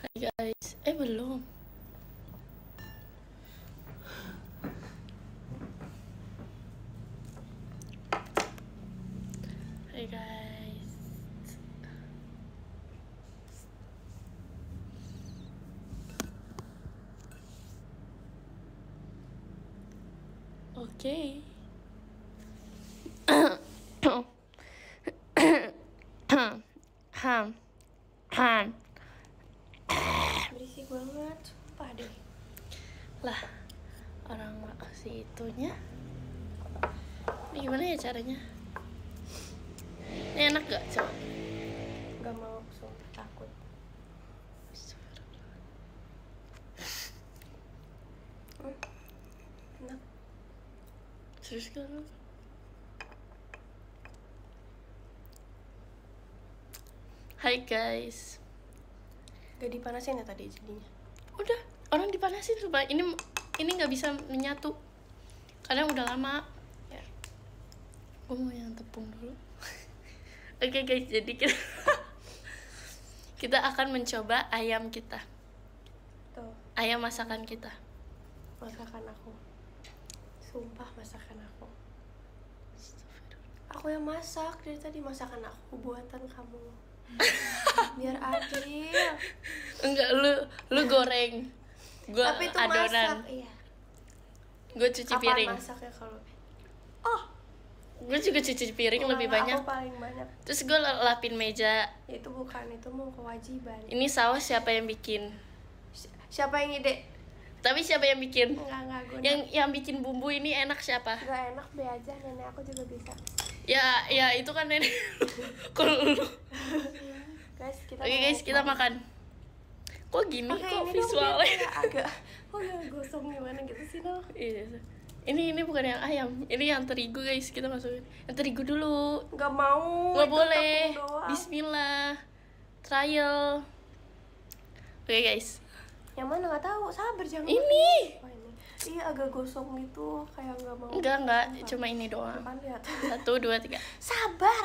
Hai guys, belum. Hai guys. Oke. Berisik banget, sumpah deh. Lah, orang nggak kasih itunya. Ini gimana ya caranya? Ini enak gak coba? Gak mau, sumpah takut. Enak. Serius kan? Hai guys. Gak dipanasin ya tadi jadinya? Udah, orang dipanasin supaya ini nggak bisa menyatu karena udah lama ya. Gue mau yang tepung dulu. Oke guys, jadi kita akan mencoba ayam kita. Tuh, Ayam masakan kita. masakan aku. Sumpah masakan aku. Aku yang masak dari tadi, masakan aku buatan kamu. Biar adil. Enggak, lu goreng. Gua Tapi itu adonan. masak, iya. Gue cuci Apaan piring. masak ya kalau? Oh, Gue juga cuci piring lebih banyak. Aku paling banyak. Terus gue lapin meja. Itu bukan, itu mau kewajiban. Ini saus siapa yang bikin? Siapa yang ide? Tapi siapa yang bikin? Enggak gue. Yang bikin bumbu ini enak siapa? Enggak enak, be aja, nenek aku juga bisa. Ya itu kan nenek. Kalau lu. Guys, kita Oke guys, kita makan. Kok gini? Oke, Kok ini visualnya? dong, agak gosong gimana gitu sih, no? Iya. Ini bukan yang ayam. Ini yang terigu guys, kita masukin. Yang terigu dulu. Nggak mau. Nggak itu boleh. tepung doang. Bismillah. Trial. Oke guys. Yang mana nggak tahu, sabar jangan. Ini. Oh, ini. Iya agak gosong gitu, kayak nggak mau. Enggak, cuma ini doang. Kan lihat. 1, 2, 3. Sabar.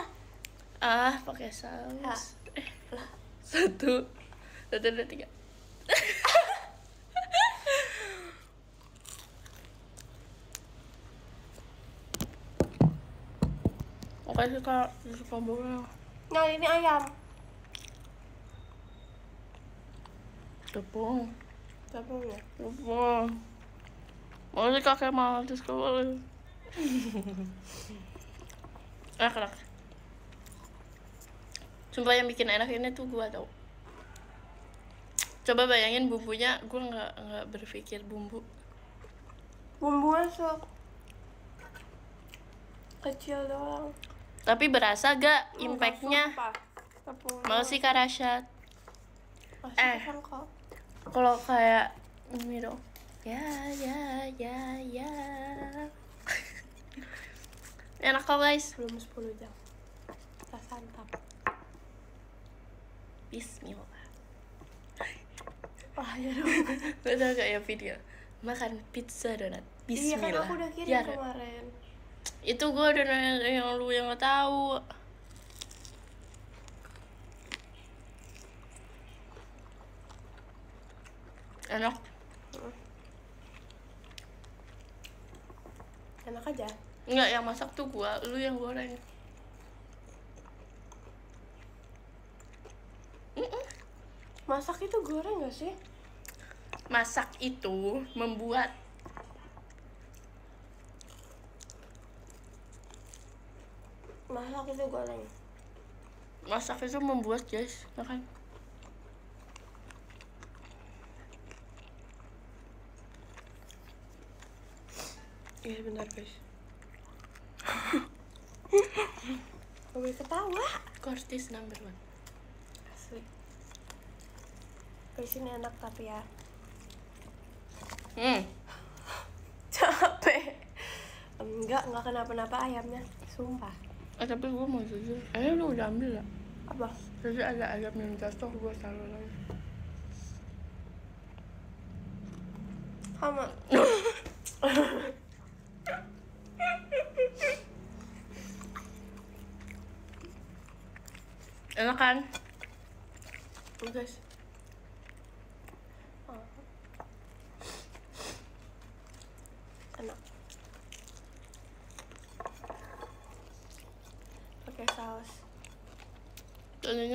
Pakai saus. Ya. Lah. 1, 2, 3. Oke suka bola. Nah ini ayam. Tepung. Tepung ya. Tepung. Mau sih kakek mau terus kembali. Enak. Sumpah yang bikin enak ini tuh gua tau. Coba bayangin bumbunya, gua nggak berpikir bumbu. Bumbu masuk. Kecil doang. Tapi berasa gak impactnya? Tepung. Mau sih Kak Rasyad? Masih kok. Kalau kayak ini dong. Ya. Enak kok guys. Belum 10 jam. Kita santap. Bismillah. Wah ya dong. Lo tau gak ya video makan pizza donat? Iya kan Bismillah. aku udah kirim Ya, kemarin. itu gue udah nanya yang lu yang nggak tahu. Enak. Enak aja. Enggak, yang masak tuh gua, lu yang goreng. Masak itu goreng gak sih? Masak itu membuat. Masak itu goreng. Masak itu membuat guys, makan. Iya bentar guys. Gue ketawa. Kortis number 1. Asli. Guys ini enak tapi ya. Capek. Enggak kenapa-napa ayamnya. Sumpah. Tapi gua mau jujur. Lu udah ambil lah. Apa? Jadi ada ayam yang jatuh, gua taruh lagi. Sama. Enak kan? Guys.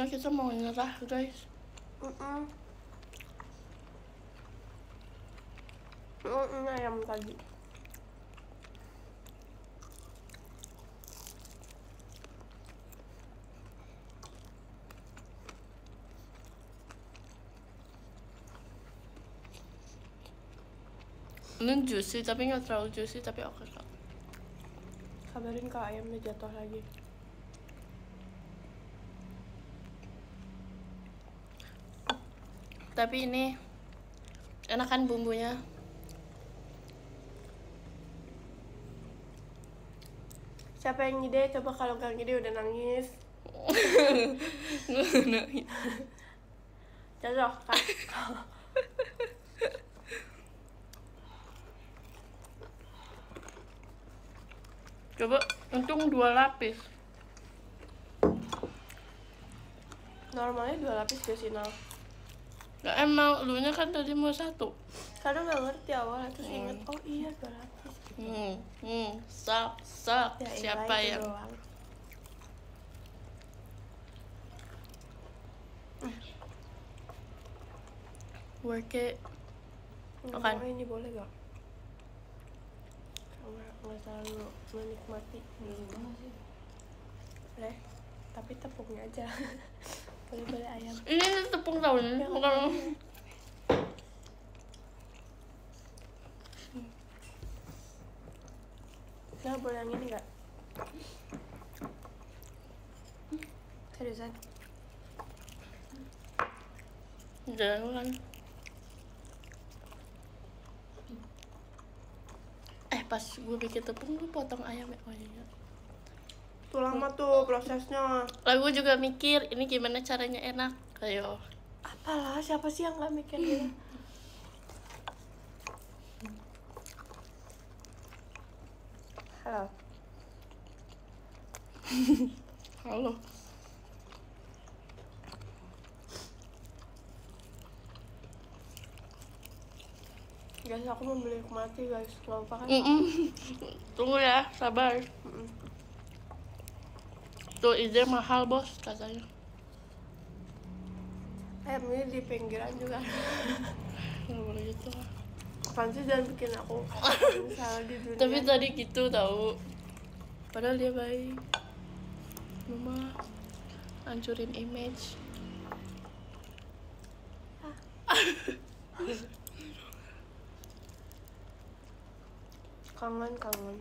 Kayaknya kita mau nyerah guys. Ini ayam tadi. Ini juicy tapi nggak terlalu juicy, tapi oke kok. Kabarin kalau ayamnya jatuh lagi. Tapi ini enak kan bumbunya. Siapa yang ngide? Coba kalau nggak ngide udah nangis. Cocok kan? Coba, untung 2 lapis. Normalnya 2 lapis gak sih, Nal? Gak emang, lunya kan tadi mau 1. Kadang nggak ngerti awalnya, terus inget, oh iya 2 lapis. Sak. Ya, Siapa itu yang doang. work it? Makan. Oh, ini boleh gak? Nggak terlalu menikmati. Boleh, tapi tepungnya aja. Boleh ayam. Ini tepung tahun, Ya, bukan. Nah, boleh yang ini gak? Seriusan? Jangan. Pas gue bikin tepung, gue potong ayam ya. Oh iya. Tuh lama tuh prosesnya. Lalu gue juga mikir, ini gimana caranya enak. Ayo. Apalah, siapa sih yang gak mikir gitu? Halo. Halo. Guys, aku mau beli mati guys, nggak apa kan? Tunggu ya, sabar. Tuh ide mahal bos katanya. Ayam ini di pinggiran juga. Nggak boleh gitu lah. Apaan sih, jangan bikin aku salah di dunia. Tapi tadi gitu tahu. Padahal dia baik. Mama hancurin image. Kangen.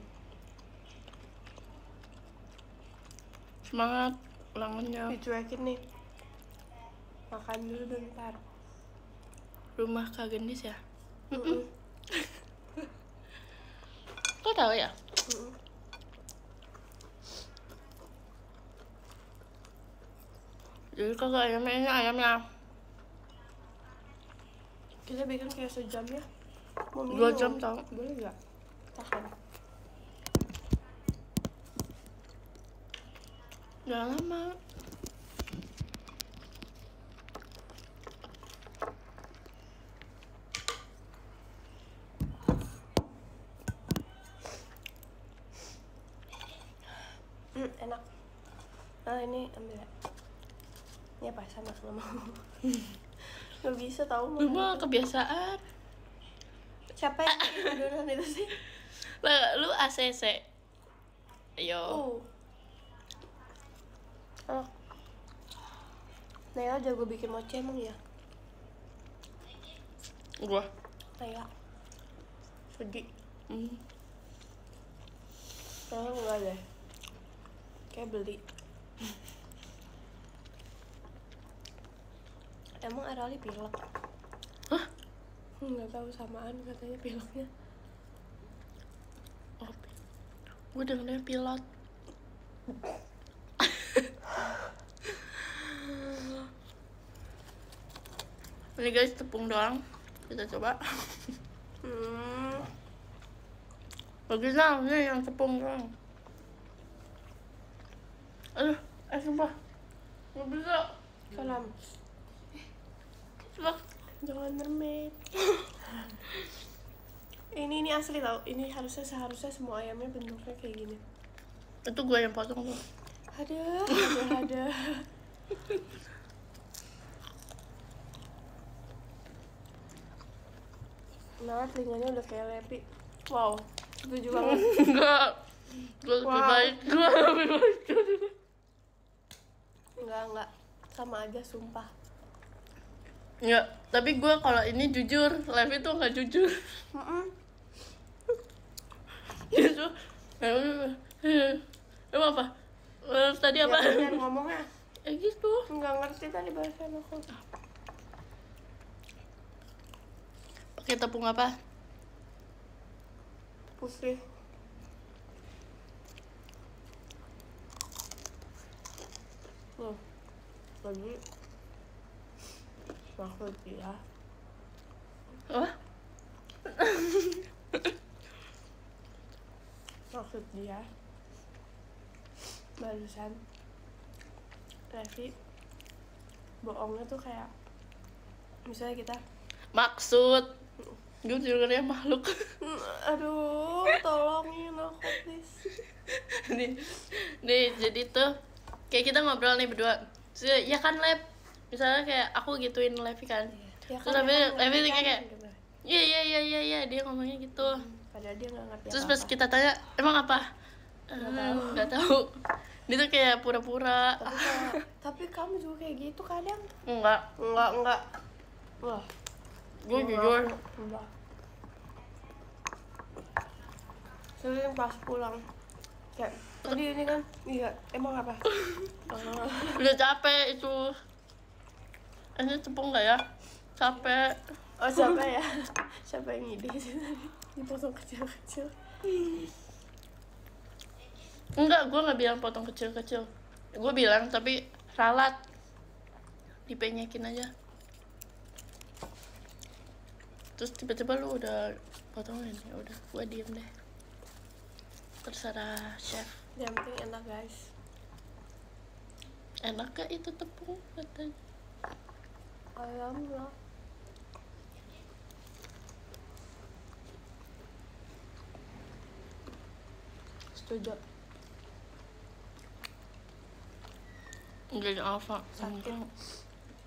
Semangat ulangannya. Dicuekin nih. Makan dulu bentar. Rumah Kak Gendis ya? Kok tahu ya? Jadi kagak ayamnya, ini ayamnya. Kita bikin kayak sejam ya. Mau 2 minum? jam tau. Boleh gak? Tahan. Jangan lama. Enak. Nah ini ambil ya. Ini apa sama nggak mau. Nggak bisa tahu. Lu mah kebiasaan. Siapa yang bikin adonan itu sih? Lu ACC. Ayo. Oh. Naila jago bikin mochi emang ya? Gua. Naila. Sedih. Kayaknya Enggak deh. Kayak beli. Emang Arali pilek? Hah? Nggak tahu, samaan katanya pileknya. Oh, gue dengernya pilot. Ini guys tepung doang. Kita coba. Bagus lah, ini yang tepung doang. Aduh, sumpah nggak bisa. Salam. Coba. Jangan mermaid. ini asli tau. Ini seharusnya semua ayamnya bentuknya kayak gini. Itu gue yang potong tuh. Ada. Nah, telinganya udah kayak Levi. Wow, setuju banget. Enggak. Gue lebih Wow. baik. Gue lebih baik. Enggak. Sama aja, sumpah. Enggak, tapi gue kalau ini jujur, Levi tuh nggak jujur. Dia tuh, emang apa? Tadi apa? Ya, bener ngomongnya. Gitu. Nggak ngerti tadi bahasa aku. Pakai tepung apa? Putih. Loh, tadi maksud dia Apa? maksud dia barusan Levi bohongnya tuh kayak misalnya kita Maksud gue dengernya makhluk. aduh tolongin aku please. nih jadi tuh kayak kita ngobrol nih berdua. Terus, ya kan Lev, misalnya kayak aku gituin Levi kan. Ya Terus Levi kan, kayak gitu. iya dia ngomongnya gitu. Padahal dia nggak ngerti Terus apa-apa. pas kita tanya emang apa, nggak tahu. Dia tuh kayak pura-pura. Tapi kamu juga kayak gitu kadang. Enggak, Wah, gue jujur. enggak. Sering pas pulang kayak tadi ini kan, iya emang apa? Udah capek itu. Ini tepung nggak ya? Capek. Oh siapa ya? Siapa yang ide sih tadi? Dipotong kecil-kecil. Enggak, gue nggak bilang potong kecil-kecil. Gue bilang tapi ralat, dipenyekin aja. Terus tiba-tiba lu udah potongin, ya udah gue diem deh. Terserah chef. Yang penting enak guys. Enak gak itu tepung katanya? Alhamdulillah. Setuju. Enggak ada apa. Sakit.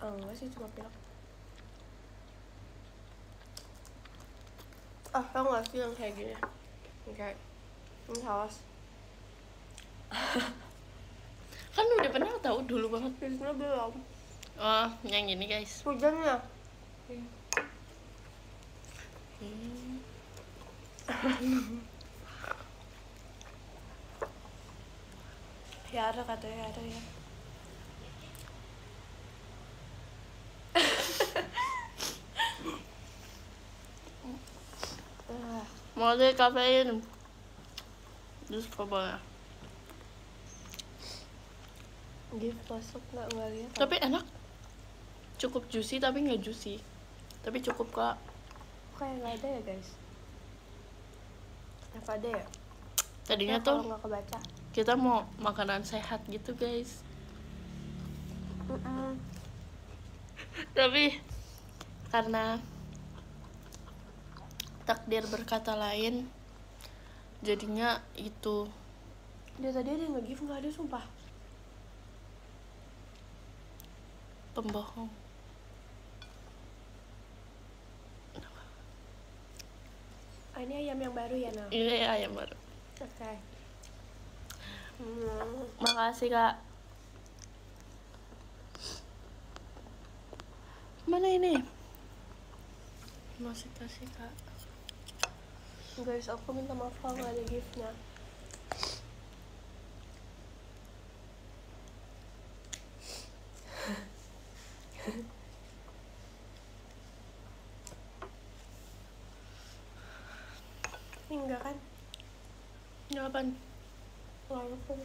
Enggak sih, cuma pilek. Tau gak sih yang kayak gini? Yang kayak ini saus. Kan udah pernah tahu dulu banget. Biasanya belum. Oh, yang ini guys. Hujannya. Ya ada katanya ada ya. Mau deh kafein. Terus coba. Gift masuk nggak lihat. Tapi enak. Cukup juicy tapi nggak juicy. Tapi cukup kak. Kayak nggak ada ya guys. Apa ada ya? Tadinya Ya, tuh kalau nggak kebaca. kita mau makanan sehat gitu guys. Tapi karena takdir berkata lain, jadinya itu. Dia tadi ada yang nge-gift nggak ada sumpah. Pembohong. Ini ayam yang baru ya Nal? Ini ayam baru. Oke. Makasih kak. Mana ini? Masih kasih kak. Guys, aku minta maaf kalau nggak ada giftnya. Ini enggak kan? Jawaban. Walaupun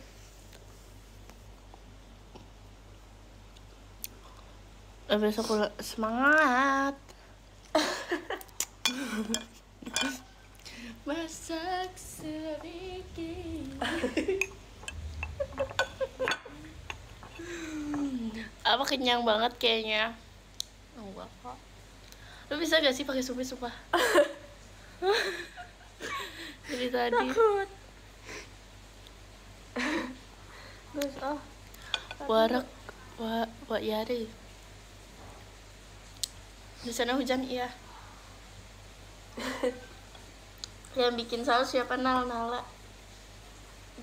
Besok semangat. Masak sedikit. Apa kenyang banget kayaknya. Enggak kok. Lu bisa gak sih pakai sumpah? Jadi tadi. takut. Guys, Warak Buat Yari. Di sana hujan iya. Yang bikin saus siapa? Nala.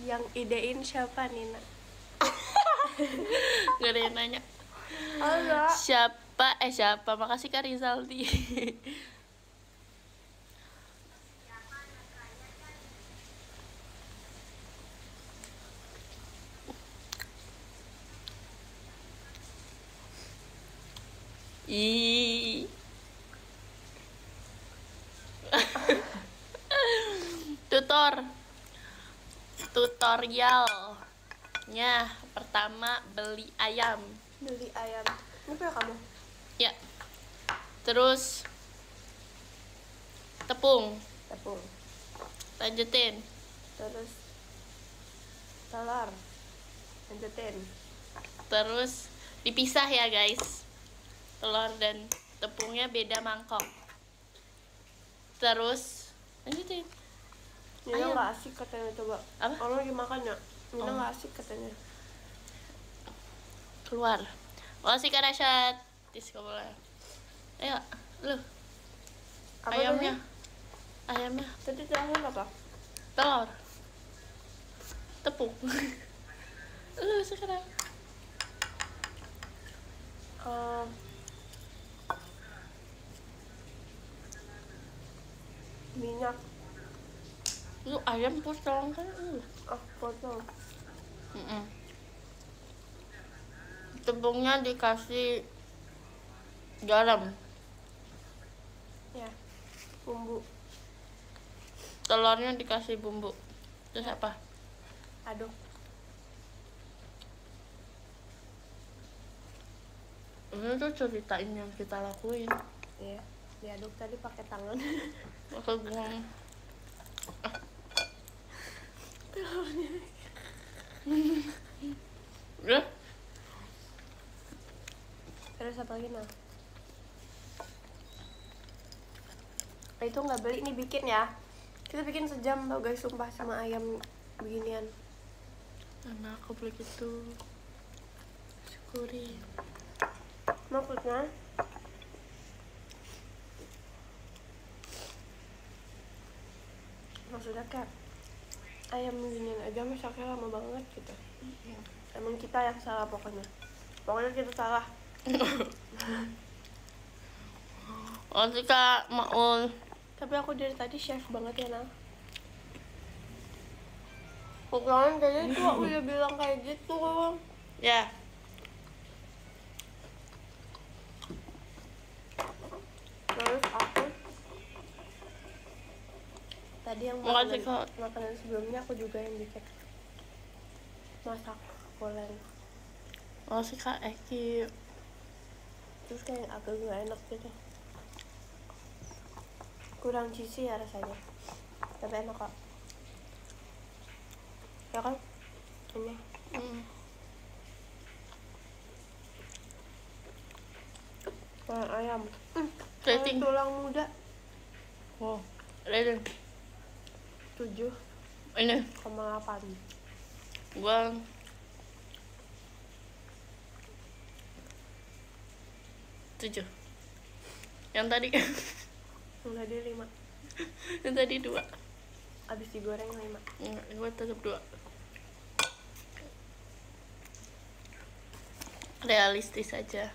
Yang idein siapa, Nina? Gak ada yang nanya. Enggak. Siapa? Makasih Kak Rizaldi. Ih. Tutorialnya pertama beli ayam. Beli ayam. Ini punya kamu? Ya. Terus tepung. Lanjutin. Terus telur. Lanjutin. Terus dipisah ya guys. Telur dan tepungnya beda mangkok. Terus lanjutin. Nina Ayam. nggak asik katanya, coba. Apa? Orang lagi makan ya. Nina Oh. nggak asik katanya. Keluar. Makasih Kak Rasyad. Tis kamu lah. Ayo, lu. Apa Ayamnya. Ayamnya Tadi telur apa? telur. Tepung. Lu sekarang. Minyak. Lu ayam potong kan lu. Potong. Tepungnya dikasih garam. Ya. Bumbu. Telurnya dikasih bumbu. Terus apa? Aduk. Ini tuh ceritain yang kita lakuin. Iya. Diaduk tadi pakai tangan. Aku bilang ya. Terus apa lagi, Nah? Itu nggak beli nih, bikin ya. Kita bikin sejam tau guys, sumpah, sama ayam beginian. Karena aku begitu syukuri. Maksudnya kayak ayam beginian aja masaknya lama banget gitu. Emang kita yang salah pokoknya kita salah. Makasih Kak Maul. Tapi aku dari tadi chef banget ya, Nah. Pokoknya tadi tuh aku udah bilang kayak gitu. Ya. Terus aku tadi yang Makasih, Kak. makanan sebelumnya aku juga yang bikin, masak goreng. Makasih Kak Eki. Terus kayak agak gak enak gitu, kurang cheesy ya rasanya, tapi enak kok ya kan. Ini ayam Setting. tulang muda. Wow. Ada 7,8. ini. Gua tujuh. Yang tadi. Enggak, dia 5. Yang tadi 2. Abis digoreng 5. Enggak, gua tetap 2. Realistis aja.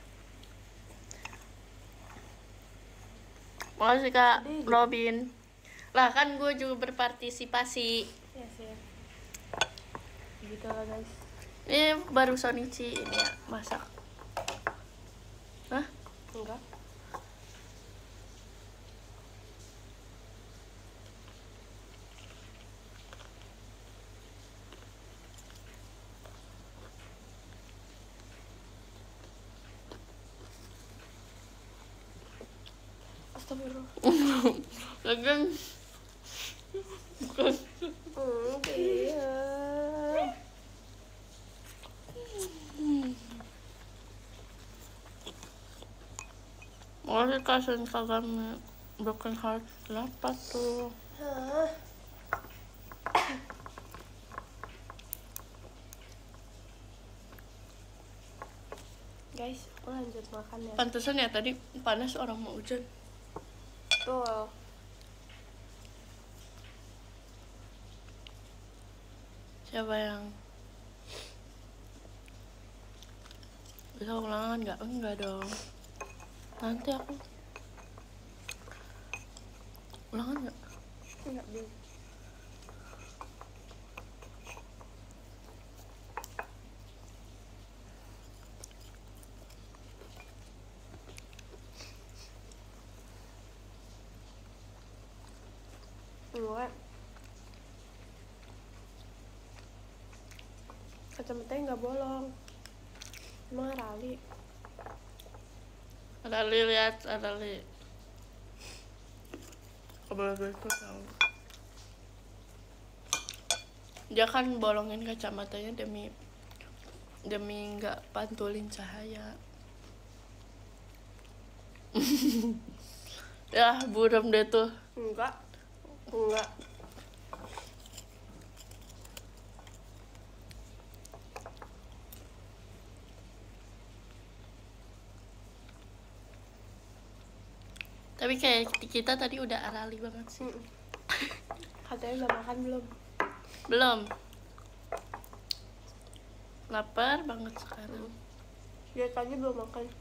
Makasih Kak Robin. Lah kan gue juga berpartisipasi. Ya sih. Gitu lah guys. Ini baru Sonichi ini ya masak. Hah? Enggak. Astagfirullah. Lagian bukan. Iya. Makasih Kak Instagram Broken Heart. Kenapa tuh? Hah? guys, aku lanjut makan ya. Pantesan ya tadi panas orang mau hujan. Tuh. Siapa yang bisa ulangan nggak? Enggak dong. Nanti aku ulangan nggak? Enggak, belum. Enggak. Kacamatanya nggak bolong. Emang rali. Rali lihat, Rali. Kebelah itu tahu. Dia kan bolongin kacamatanya demi nggak pantulin cahaya. Ya buram deh tuh. Enggak. Tapi kayak kita tadi udah arali banget sih. Katanya udah makan belum? Belum. Lapar banget sekarang. Dia tadi belum makan.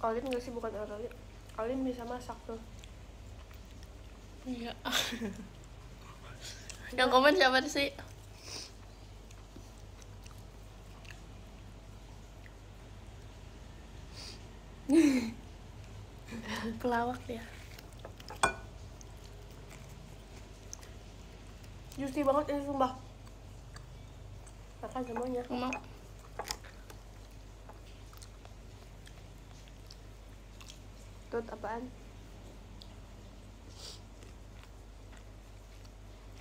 Alin nggak sih, bukan Arali. Alin bisa masak tuh. Iya. Yang komen siapa sih? Pelawak dia. Juicy banget ini sumpah. Makan semuanya. Mau. Tut apaan?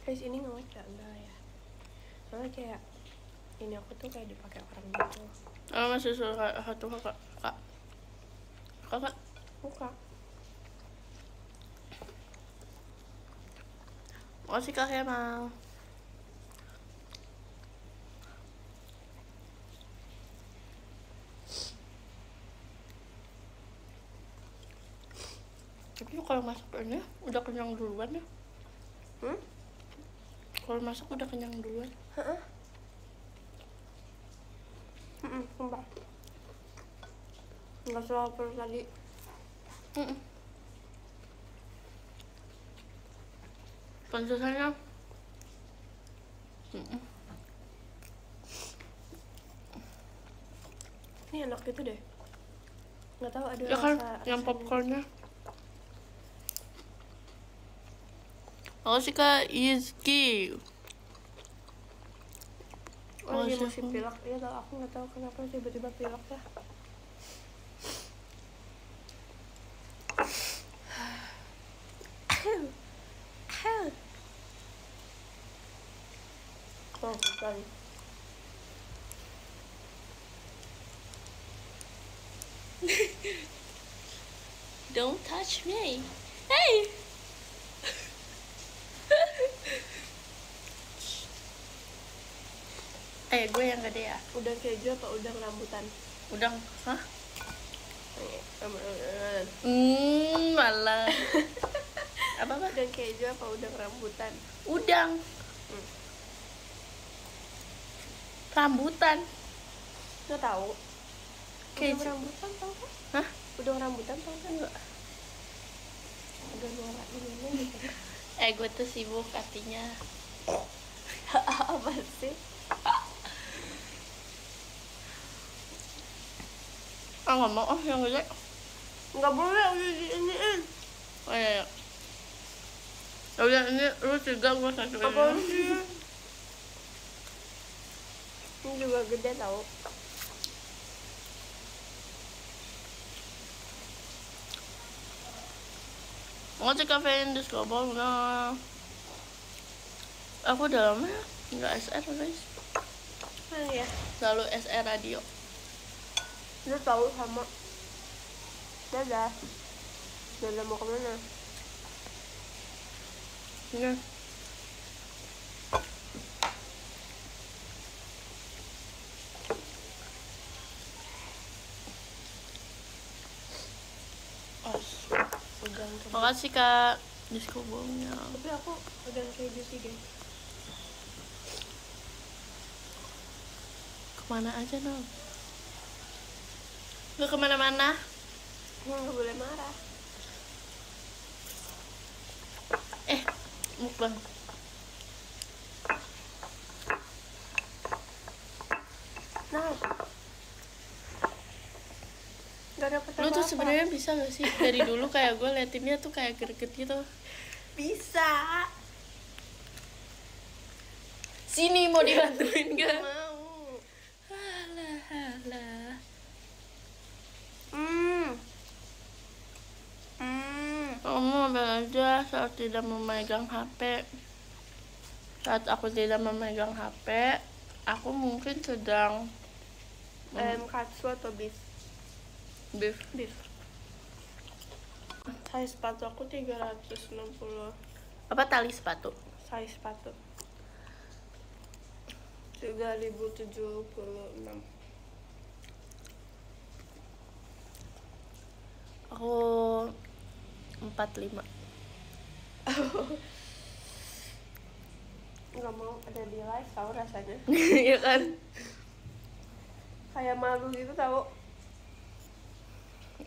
Guys, ini ngocak enggak ya? Soalnya kayak ini aku tuh kayak dipakai orang gitu. Masih suka satu kakak. Kakak. Buka. Makasih Kak Kemal. Tapi kalau masak ini udah kenyang duluan ya. Kalau masak udah kenyang duluan. Sumpah. Enggak selalu tadi. Pantesannya. Ini enak gitu deh. Nggak tahu ada Ya kan rasa yang popcornnya. Makasih Kak Izki. Oh iya, masih pilek. Iya tau, aku nggak tahu kenapa tiba-tiba pilek ya. Oh bukan. Don't touch me. Hey. Gue yang gede ya. Udang keju apa udang rambutan? Udang, hah? Rambutan. Malah. Apa? Udang keju apa udang rambutan? Udang. Rambutan. Nggak tahu. Keju. Udang rambutan tahu kan? Hah? Udang rambutan tahu kan? Enggak. Udang warna gimana gitu? Gue tuh sibuk artinya. Apa sih? Nggak mau yang gede. Nggak boleh, udah diiniin. Oh iya. Ya udah, ini lu 3, gue 1 Apa ini. sih? Ini juga gede tau. Makasih kafein di Skobol. Nah, aku udah lama ya nggak SR guys. Ya. Selalu SR radio. Udah tahu sama. Dadah. Dadah mau kemana? Iya. Os. Udang keju. Makasih Kak diskobongnya. Tapi aku udang keju sih guys. Kemana aja Nol? Gak kemana-mana. Nggak boleh marah. Mukbang. Nah, nggak dapet Lu tuh apa-apa. sebenarnya bisa gak sih dari dulu kayak gue liatinnya tuh kayak greget gitu. Bisa. Sini mau dibantuin Nggak gak? mau. Halah halah. Kamu ambil aja saat tidak memegang HP. Saat aku tidak memegang HP, aku mungkin sedang Katsu atau beef? beef. Size sepatu aku 360. Apa tali sepatu? Size sepatu 3076. Aku 45. Nggak mau ada di live tahu rasanya. Iya kan? Kayak malu gitu tahu.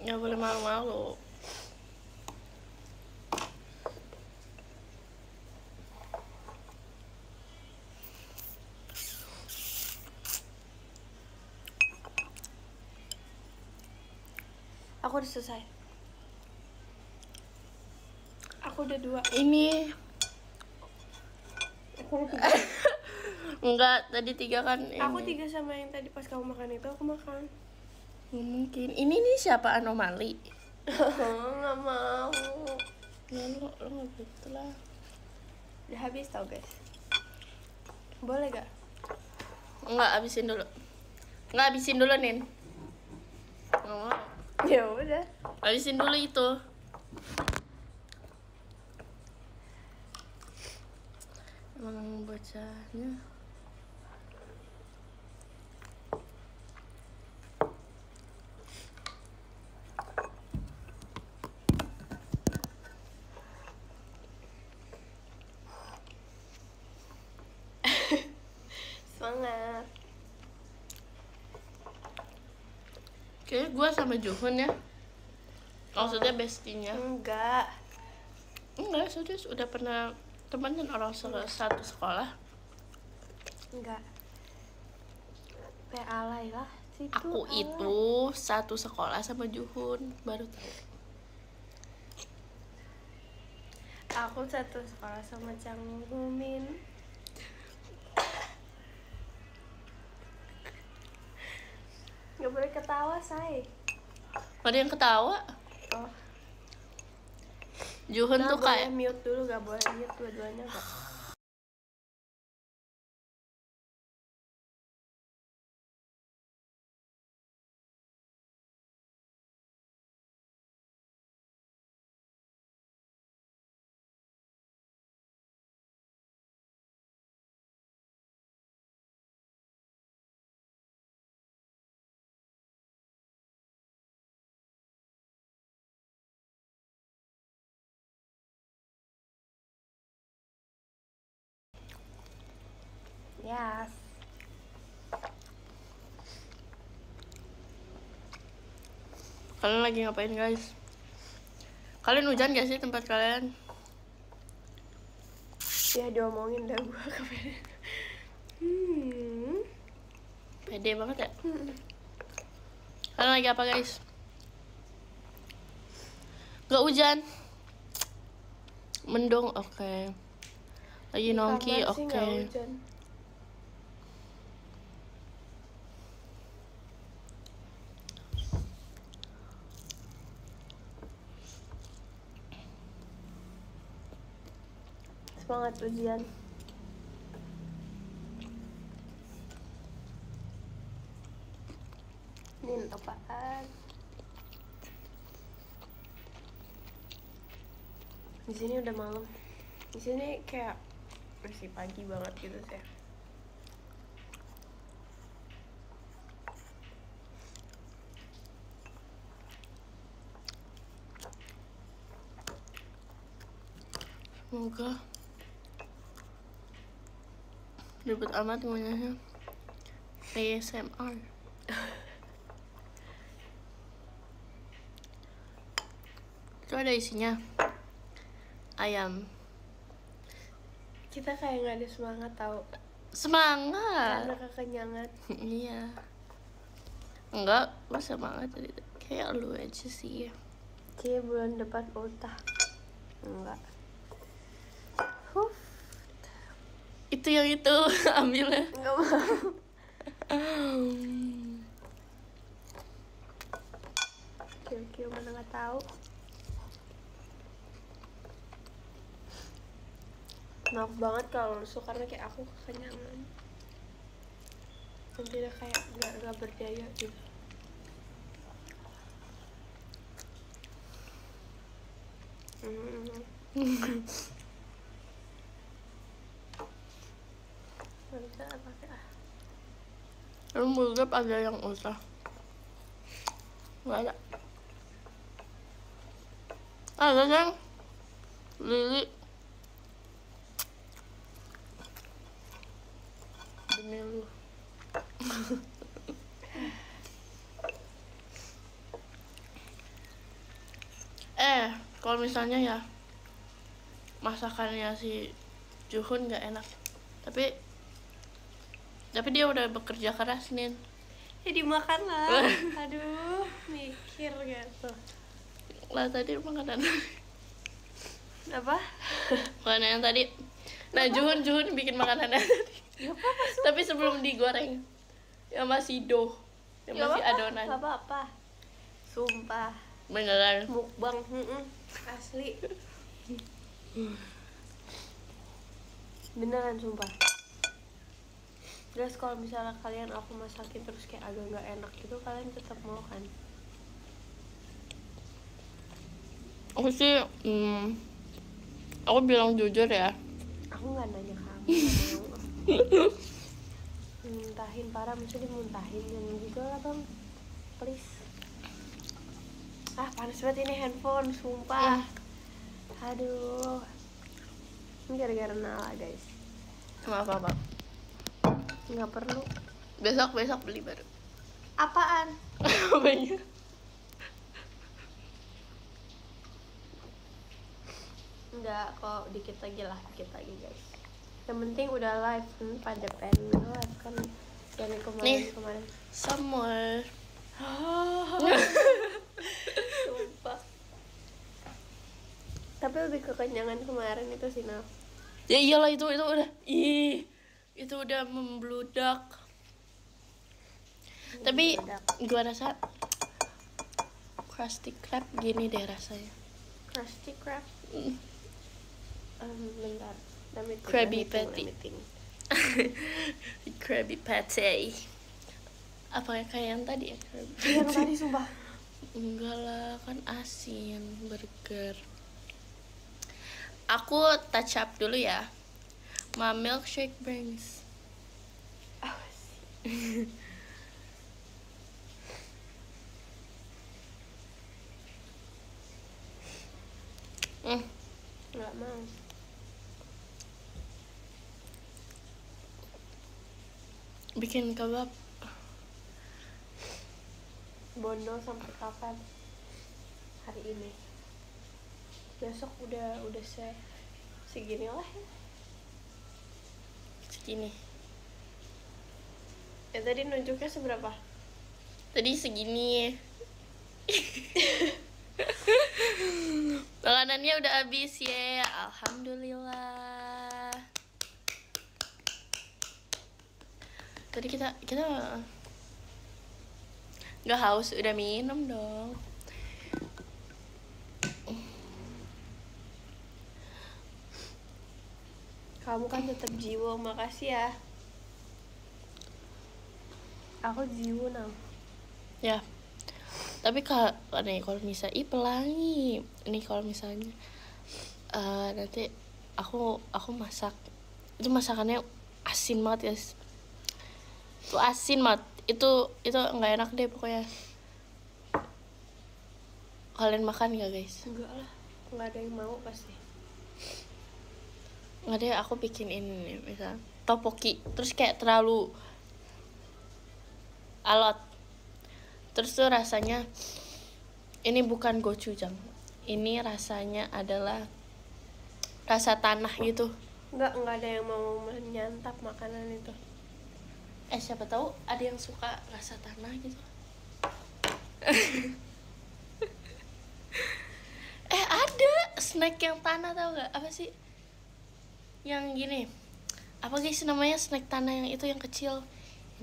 Nggak boleh malu-malu. Aku udah selesai. Aku udah 2. Ini Aku udah 3. enggak, tadi 3 kan ini. Aku 3 sama yang tadi pas kamu makan itu aku makan. Nggak mungkin. Ini nih siapa anomali? Nggak mau. Ya lo nggak gitu lah. Udah habis tau guys. Boleh gak? Enggak, habisin dulu. Enggak, habisin dulu Nin. Nggak mau. Ya udah. Habisin dulu itu. Emang bacanya. Semangat. Kayaknya gue sama Juhun ya. Maksudnya bestinya. Enggak. Enggak, serius udah pernah temenan orang satu sekolah. Enggak. Alay lah situ. Aku alay. itu satu sekolah sama Juhun, baru tahu. Aku satu sekolah sama Cang Mumin. Nggak boleh ketawa, say. Ada yang ketawa. Oh. Juhun Nggak tuh boleh kayak mute dulu, nggak boleh mute dua-duanya nggak. Yes. kalian lagi ngapain guys? Kalian hujan gak sih tempat kalian? Ya diomongin dah gua kemarin. Pede banget ya. Kalian lagi apa guys? Gak hujan. Mendung, oke. Lagi Di nongki, kamar sih oke. nggak hujan. Semangat ujian. Nin apaan? Di sini udah malam. Di sini kayak masih pagi banget gitu sih. Semoga ribet amat ngomongnya. ASMR. Itu ada isinya ayam. Kita kayak nggak ada semangat tahu. Semangat. Karena kekenyangan. Iya. Enggak, gue semangat tadi. Kayak lu aja sih. Kayak bulan depan ultah. Enggak. Itu yang itu ambilnya. Enggak mau. Kira-kira mana nggak tahu. Maaf banget kalau lu suka karena kayak aku kekenyangan. Nanti udah kayak nggak berdaya gitu. Nggak bisa pakai ah. Lu mulutnya ada yang usah. Nggak ada. Ada yang Lili. Demi lu. Kalau misalnya ya masakannya si Juhun nggak enak, tapi dia udah bekerja keras nih. Ya dimakan lah. Aduh, mikir gitu. Lah tadi makanan Apa? makanan yang tadi. Nah, Juhun bikin makanannya tadi. Tapi sebelum digoreng, yang masih dough, yang masih adonan. Gak apa-apa. Sumpah. Beneran. Mukbang, asli. Beneran sumpah. Guys, kalau misalnya kalian aku masakin terus kayak agak nggak enak gitu, kalian tetap mau kan? Aku sih, aku bilang jujur ya. Aku nggak nanya kamu. Muntahin parah, maksudnya dimuntahin yang gitu lah bang, please. Ah panas banget ini handphone, sumpah. Aduh, ini gara-gara Nala guys. Maaf. Nggak perlu. Besok beli baru. Apaan? Banyak. Enggak, kok dikit lagi guys. Yang penting udah live pada pengen live kan dari kemarin. Somewhere. Sumpah. Tapi lebih kekenyangan kemarin itu sih Nal. Ya iyalah itu udah. Itu udah membludak. Tapi gua rasa Krusty Krab gini deh rasanya. Krusty Krab. Bentar. Krabby Patty. Krabby Patty. Apa kayak yang tadi ya? Yang tadi sumpah. Enggak lah, kan asin burger. Aku touch up dulu ya. My milkshake brings. Nggak mau. Bikin kebab. Bondo sampai kapan? Hari ini. Besok udah segini lah ya. Segini. Tadi nunjuknya seberapa? Tadi segini. Makanannya udah habis ya. Alhamdulillah. Tadi kita nggak haus, udah minum dong. Kamu kan tetap jiwo, makasih ya. Aku jiwo Nal. Ya. Tapi kalau misalnya pelangi. Ini kalau misalnya nanti aku masak. Itu masakannya asin banget ya. Itu asin banget. Itu nggak enak deh pokoknya. Kalian makan nggak guys? Enggak lah, nggak ada yang mau pasti. nggak deh, aku bikin ini nih, misal topoki terus kayak terlalu alot, terus tuh rasanya ini bukan gochujang, ini rasanya adalah rasa tanah gitu. Nggak ada yang mau menyantap makanan itu. Siapa tahu ada yang suka rasa tanah gitu. Ada snack yang tanah, tau gak apa sih yang gini, apa guys namanya, snack tanah yang itu yang kecil,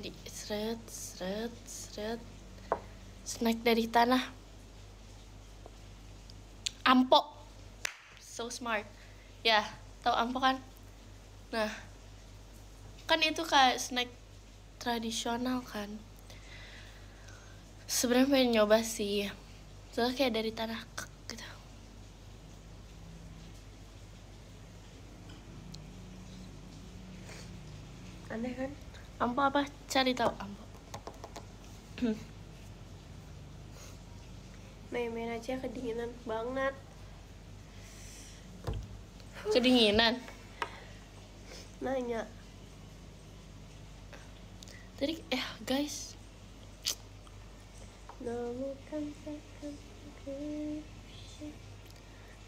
di seret seret seret, snack dari tanah. Ampo, so smart ya, tahu ampo kan? Nah kan itu kayak snack tradisional kan, sebenarnya pengen nyoba sih, soalnya kayak dari tanah gitu. Aneh kan? Ampo apa? Cari tahu ampo. Main-main aja kedinginan banget. Kedinginan. Nanya. Tadi guys.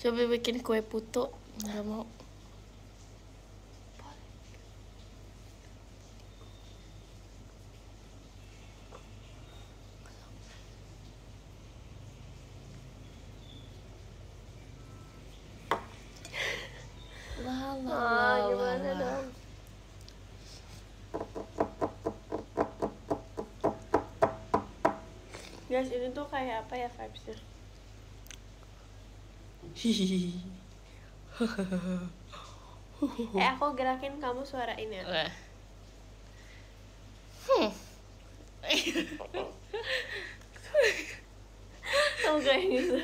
Coba bikin kue putu, nggak mau. Gimana dong? Guys, ini tuh kayak apa ya vibesnya? Aku gerakin, kamu suarain ya. Kamu kayak gitu.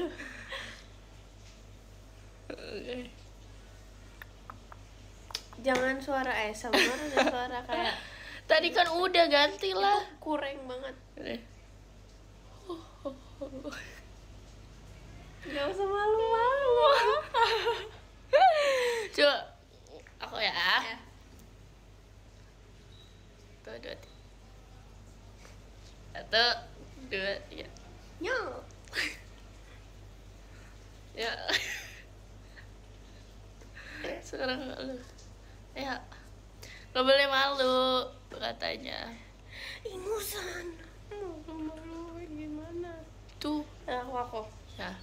Jangan suara ASMR, dan suara kayak tadi kan udah ganti lah. itu kurang banget. Gak usah malu-malu. Coba aku ya. Tuh, 2, 3. 1, 2, 3. Nyol. Ya. Sekarang lu. Ya. Gak boleh malu katanya. Ingusan. Malu gimana? Tuh. Aku. Ya.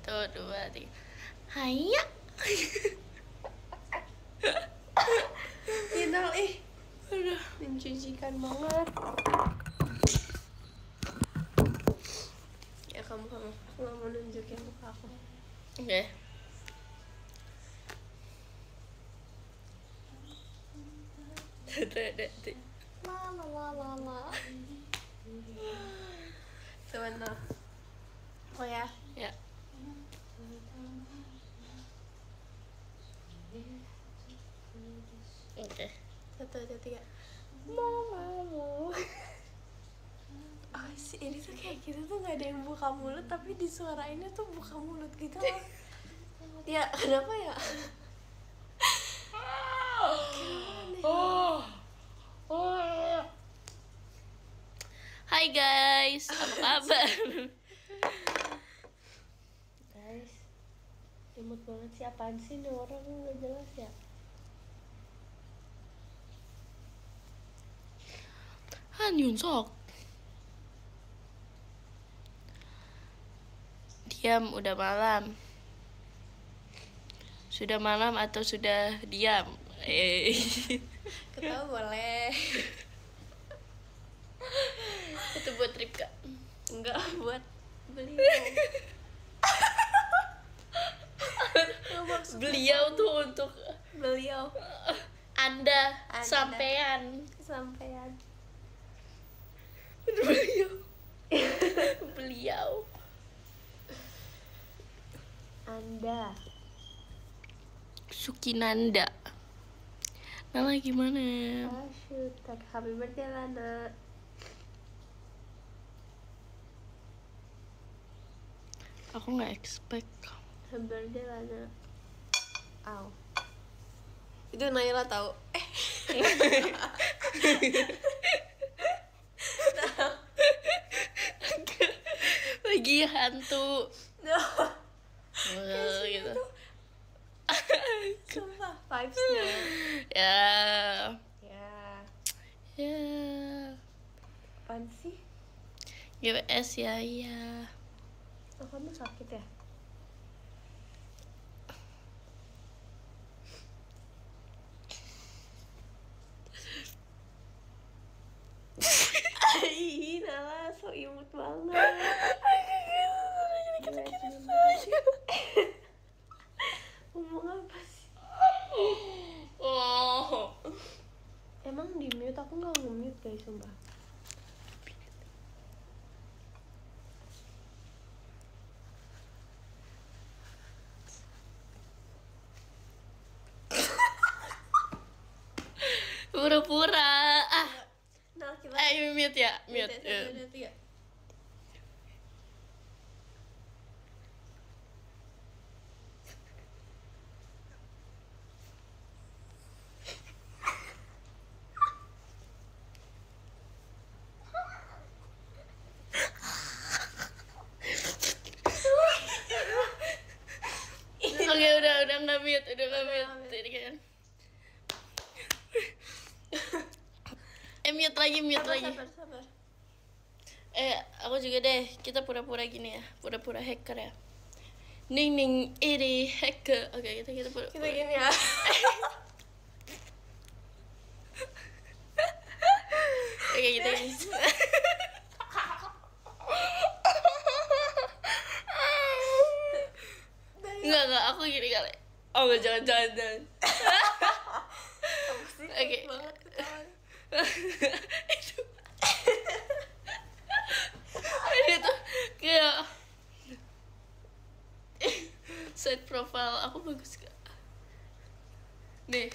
1, 2, 3. Haya. Final mencucikan banget. Ya kamu aku nggak mau nunjukin muka aku. Oke. La. Sebentar. Oh ya. Ya. Oke. 1, 2, 3. Mamamu. Sih ini tuh kayak gitu tuh nggak ada yang buka mulut, tapi di suarainnya tuh buka mulut gitu loh. Ya kenapa ya? Hai guys, apa kabar? Guys, imut banget sih, apaan sih nih orang, nggak jelas ya. Han Yun Sok. Diam, udah malam. Sudah malam atau sudah diam? Ketawa boleh. Itu buat trip kak? Enggak, buat beli. Beliau tuh untuk Beliau. Anda. Sampean. Beliau. Anda. Sukinanda. Nala gimana? Shoot, happy birthday Lana. Aku nggak expect. Hampir Lana. Aw. Itu Naila tahu. Lagi hantu. No. Gitu. Sumpah vibes-nya. Ya. Ya. Apaan sih? GWS ya, iya. Oh, kamu sakit ya? Ih, Nala so imut banget. Ngomong apa sih? Oh. Emang di mute? Aku nggak nge-mute guys, sumpah. Pura-pura. Nah, kita Mute ya, mute. ya. Oke, udah nggak mute, Jadi kan. Mute lagi. Sabar. Aku juga deh. Kita pura-pura gini ya, pura-pura hacker ya. Ning ini hacker. Oke, kita pura. Kita gini ya. Oke, kita gini. Enggak, aku gini kali. Oh, enggak, jangan. Oke. Banget ketahuan. Ini tuh kayak side profile aku bagus gak? Nih.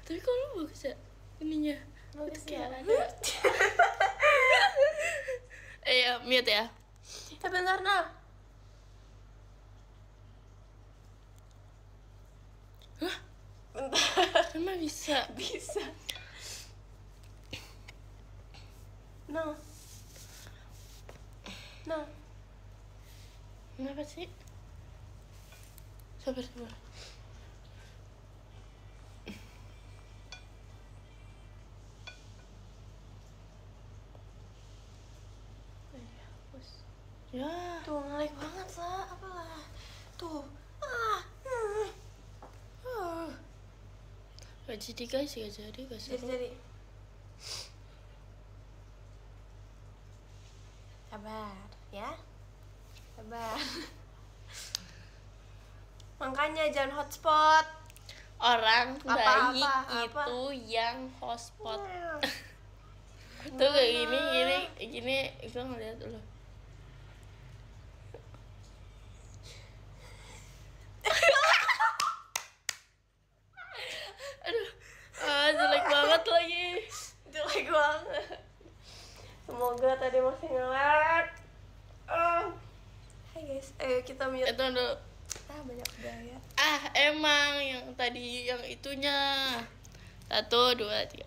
Tapi kalau bagus ya ininya. Bagus ya. Ya, mute ya. Bentar, nah. Hah? Bentar. Emang bisa? Bisa. No. Kenapa sih? Sabar. Ya. Tuh ngelag banget lah, apalah. Tuh. Gak jadi guys, gak seru. Jadi. Sabar, ya. Sabar. Makanya jangan hotspot. Orang baik Apa? itu yang hotspot. Tuh kayak gini gue ngeliat dulu. Aduh, jelek banget lagi. Jelek banget. Semoga tadi masih ngelag. Hai guys, ayo kita mute. Itu dulu. Banyak gaya. Emang yang tadi yang itunya. 1, 2, 3.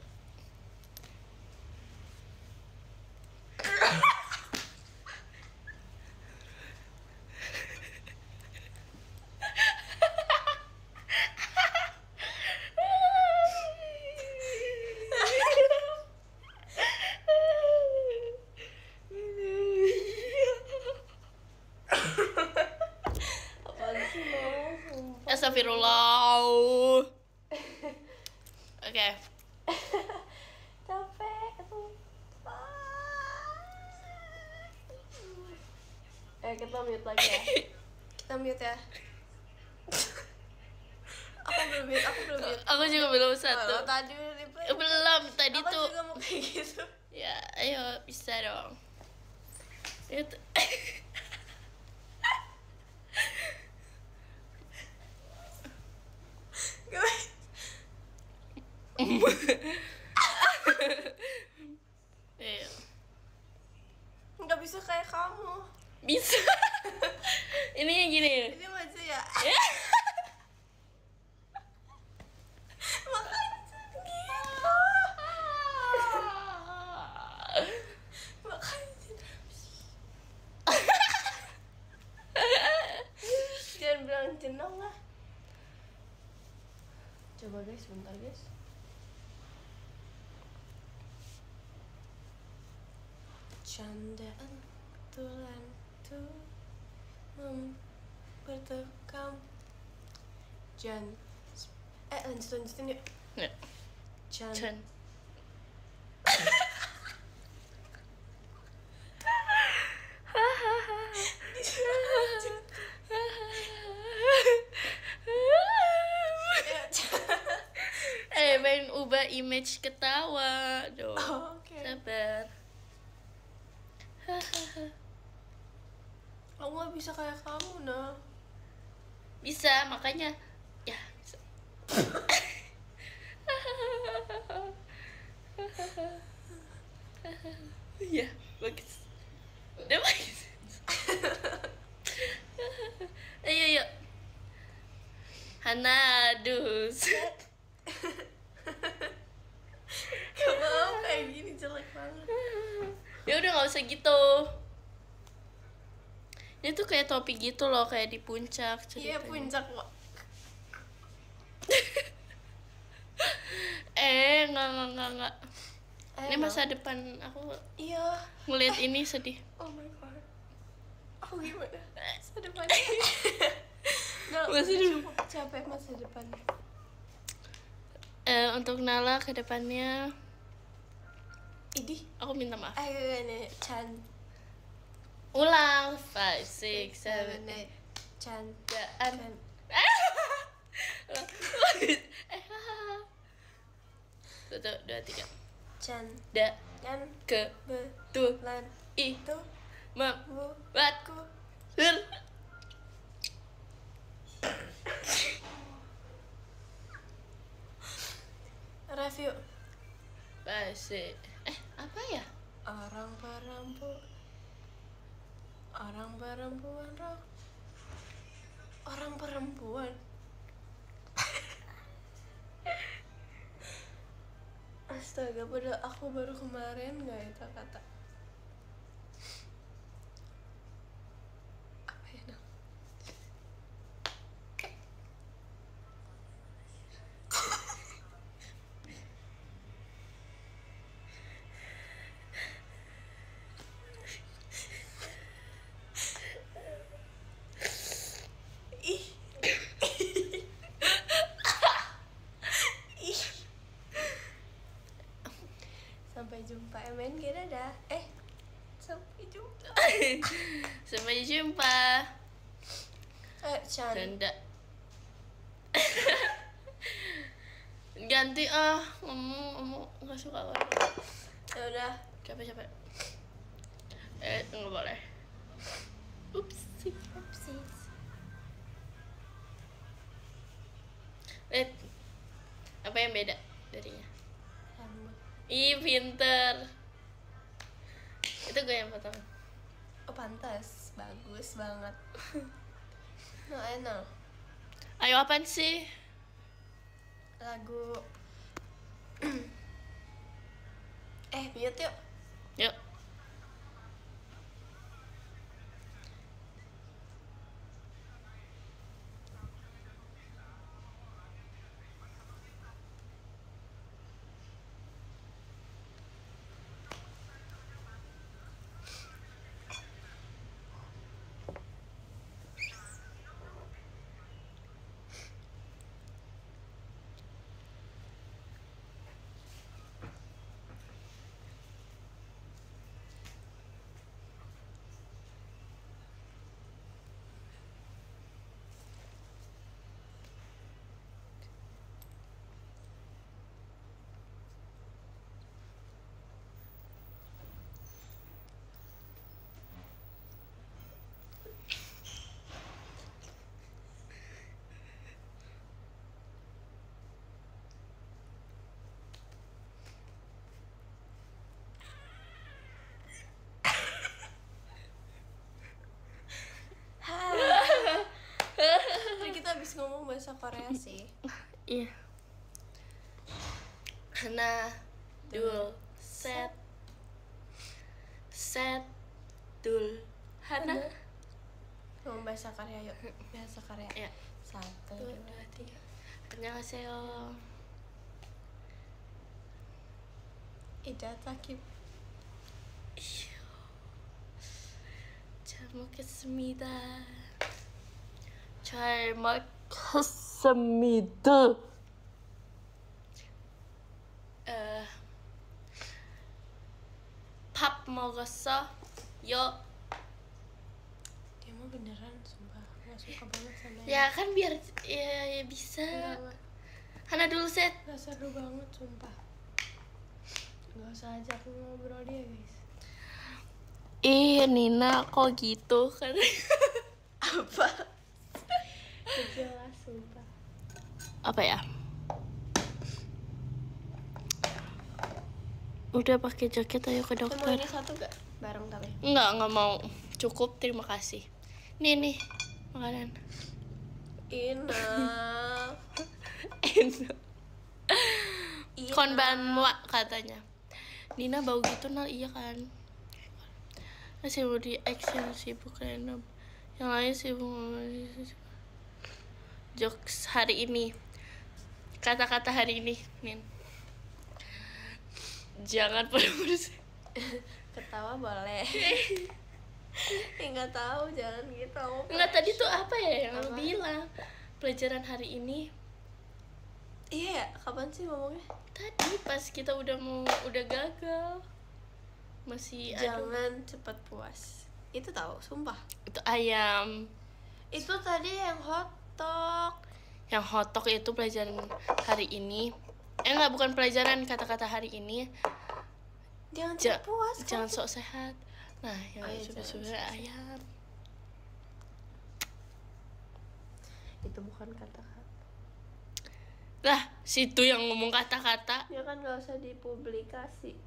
Apaan sih lo? Sumpah. Astagfirullah. Oke. Capek, sumpah. Kita mute lagi ya. Kita mute ya. Aku belum mute. Aku juga belum satu. Oh, tadi udah di-play. Belum, tadi Aku tuh. juga mau kayak gitu. Ya, ayo bisa dong. Itu. Iya. Nggak bisa kayak kamu. Bisa. Ini gini. Ini maju ya. Makanya gitu. Makanya jangan bilang jenong lah. Coba guys, bentar guys. Candaan tulan tuh bertekam Jan. Lanjutin yuk. Ya. Jan. Pengen ubah image ketawa dong. Oh, oke. Sabar. Aku gak bisa kayak kamu, nah. Bisa, makanya ya bisa. Iya, bagus. Udah bagus. Ayo yuk. Hana dus. Gak mau kayak gini, jelek banget. Ya udah nggak usah gitu. Ini tuh kayak topi gitu loh, kayak di puncak ceritanya. Iya, puncak kok. Enggak. Ini masa depan aku Iya. ngeliat ini sedih. Oh my god. Aku gimana? Masa depannya. Nggak, Masa udah depan. cukup capek masa depan. Untuk Nala ke depannya Idih. aku minta maaf. Ayo nih, Chan. Ulang 5, 6, 7, 8. Candaan. Satu, dua, tiga. Chan. Da Dan ke tu betulan i itu membuatku ku review basi. Apa ya? orang perempuan rock. Orang perempuan. Astaga, padahal aku baru kemarin nggak itu kata. Apa ya, Nang? Ih. Ih. Sampai jumpa MNG, dadah. Sampai jumpa. Sampai jumpa. Chan. Canda. Ganti ngomong nggak suka kan? Ya udah. Capek. Nggak boleh. Upsi. Lihat apa yang beda darinya? Rambut. Ih, pinter. Itu gue yang potong. Oh, pantas. Bagus banget. Enak. Ayo, apaan sih? Lagu mute yuk. Yuk. Iya sih. Iya. Hana dul set dul Hana. Ngomong bahasa karya yuk. Bahasa karya. Ya. 1, 2, 3. 안녕하세요. Ida Takib. 잘 먹겠습니다. 잘 먹겠습니다. 밥 먹었어? 요. Dia mah beneran sumpah nggak suka banget sama Ya kan biar ya bisa. Enggak. Hana dulu set. Nggak seru banget sumpah. Nggak usah ajak ngobrol dia guys. Ih Nina kok gitu kan? Apa? Jelas sumpah. Apa ya? Udah pakai jaket ayo ke Mau dokter. ini satu gak? Bareng tapi. Nggak mau. Cukup, terima kasih. Nih makanan. Ina. Konbanwa katanya. Nina bau gitu nal, iya kan? Masih mau di action sibuk random. Yang lain sibuk jokes hari ini. Kata-kata hari ini, Nin. Jangan pedes. Ketawa boleh. Nggak tahu, jangan gitu. Enggak, tadi tuh apa ya yang lu Apa? bilang? Pelajaran hari ini. Iya, kapan sih ngomongnya? Tadi pas kita udah gagal. Masih aduh. Jangan cepat puas. Itu tahu, sumpah. Itu ayam. Itu tadi yang hotdog. Yang hotdog itu pelajaran hari ini. Enggak, bukan pelajaran, kata-kata hari ini. Jangan cepat puas. Jangan sok sehat. Nah, yang Oh iya, sebenarnya ayam. Itu bukan kata-kata. Lah, situ yang ngomong kata-kata. Ya kan nggak usah dipublikasi.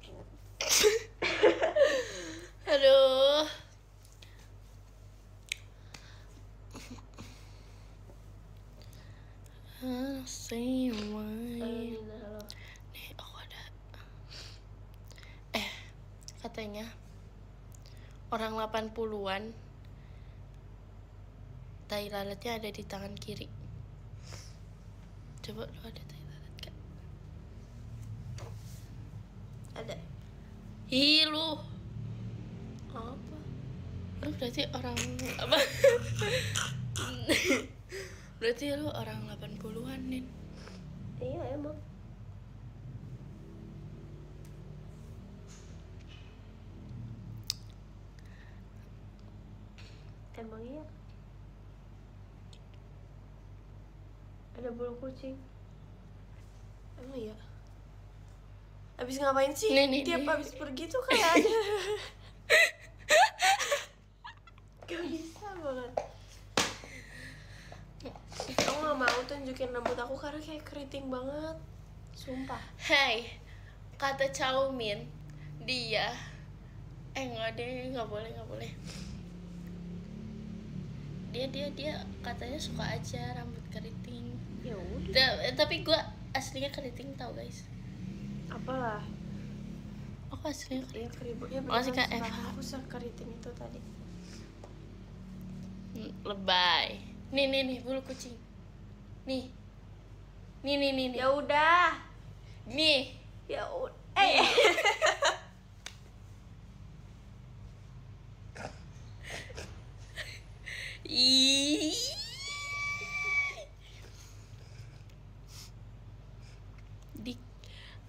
Aduh. Say why. Nina, halo. Nih, aku ada. Katanya orang 80-an tai lalatnya ada di tangan kiri. Coba lu ada tai lalat gak? Ada. Ih lu. Apa? Lu berarti orang apa? Berarti lu orang 80-an, Nin. Iya emang. Emang iya. Ada bulu kucing. Emang iya. Abis ngapain sih? Nih, Tiap nih. abis pergi tuh kayak ada. Gak bisa banget. Aku gak mau tunjukin rambut aku karena kayak keriting banget. Sumpah. Hai, kata Caumin, dia enggak deh, nggak boleh. Dia katanya suka aja rambut keriting. Ya udah. Tapi gue aslinya keriting tau guys. Apalah. Aku aslinya Ya keribut ya Makasih, Kak sumpah. Eva. Aku sekeriting itu tadi. lebay. Nih bulu kucing. Nih. Ya udah. Nih. Ya udah. Ih. Di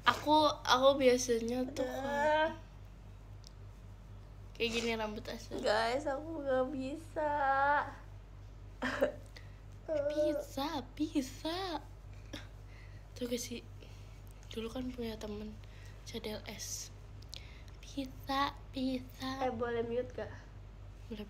aku biasanya tuh kayak gini rambut asli. Guys, aku gak bisa. Bisa. Tuh gak sih, dulu kan punya temen cadel S. Bisa. Boleh mute gak? Boleh.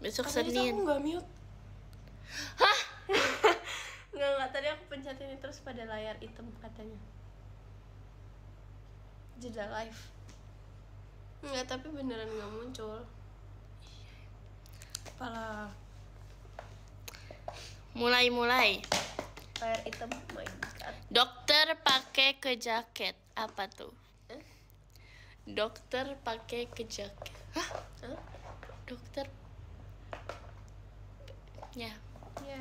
Besok Katanya Senin. aku nggak mute. Hah? Nggak, tadi aku pencet ini terus pada layar hitam katanya. Jeda live. Nggak, tapi beneran nggak muncul. Apalah. Mulai. Layar hitam, oh my god. Dokter pakai ke jaket. Apa tuh? Eh? Dokter pakai ke jaket. Hah? Hah? Dokter. Ya. Ya.